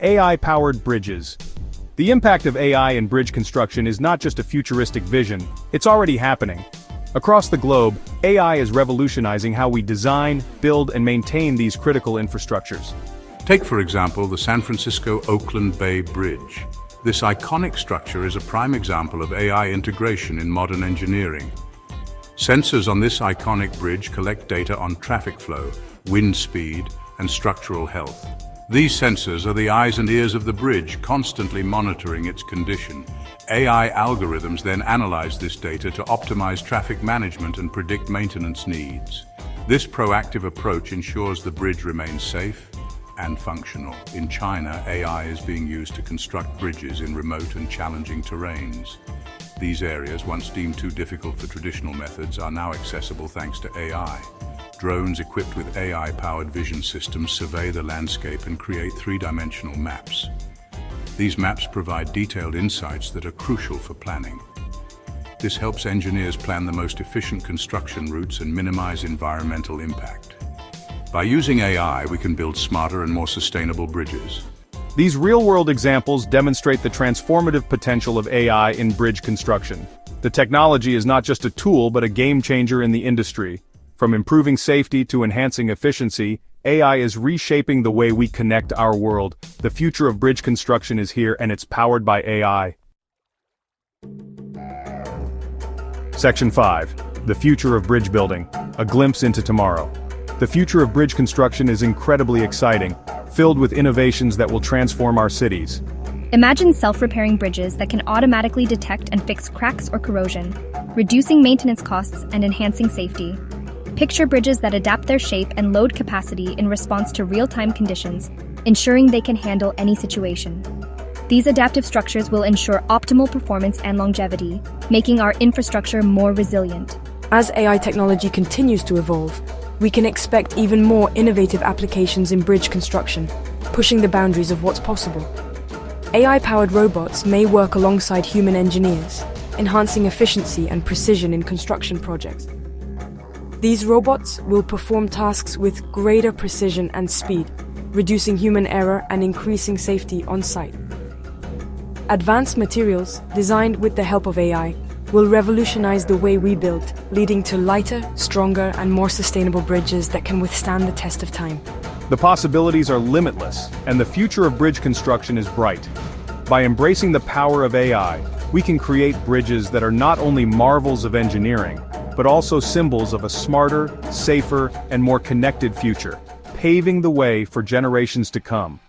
AI-powered bridges. The impact of AI in bridge construction is not just a futuristic vision, it's already happening. Across the globe, AI is revolutionizing how we design, build, and maintain these critical infrastructures. Take, for example, the San Francisco-Oakland Bay Bridge. This iconic structure is a prime example of AI integration in modern engineering. Sensors on this iconic bridge collect data on traffic flow, wind speed, and structural health. These sensors are the eyes and ears of the bridge, constantly monitoring its condition. AI algorithms then analyze this data to optimize traffic management and predict maintenance needs. This proactive approach ensures the bridge remains safe and functional. In China, AI is being used to construct bridges in remote and challenging terrains. These areas, once deemed too difficult for traditional methods, are now accessible thanks to AI. Drones equipped with AI-powered vision systems survey the landscape and create three-dimensional maps. These maps provide detailed insights that are crucial for planning. This helps engineers plan the most efficient construction routes and minimize environmental impact. By using AI, we can build smarter and more sustainable bridges. These real-world examples demonstrate the transformative potential of AI in bridge construction. The technology is not just a tool but a game-changer in the industry. From improving safety to enhancing efficiency, AI is reshaping the way we connect our world. The future of bridge construction is here, and it's powered by AI. Section 5. The future of bridge building. A glimpse into tomorrow. The future of bridge construction is incredibly exciting, filled with innovations that will transform our cities. Imagine self-repairing bridges that can automatically detect and fix cracks or corrosion, reducing maintenance costs and enhancing safety. Picture bridges that adapt their shape and load capacity in response to real-time conditions, ensuring they can handle any situation. These adaptive structures will ensure optimal performance and longevity, making our infrastructure more resilient. As AI technology continues to evolve, we can expect even more innovative applications in bridge construction, pushing the boundaries of what's possible. AI-powered robots may work alongside human engineers, enhancing efficiency and precision in construction projects. These robots will perform tasks with greater precision and speed, reducing human error and increasing safety on site. Advanced materials, designed with the help of AI, will revolutionize the way we build, leading to lighter, stronger, and more sustainable bridges that can withstand the test of time. The possibilities are limitless, and the future of bridge construction is bright. By embracing the power of AI, we can create bridges that are not only marvels of engineering, but also symbols of a smarter, safer, and more connected future, paving the way for generations to come.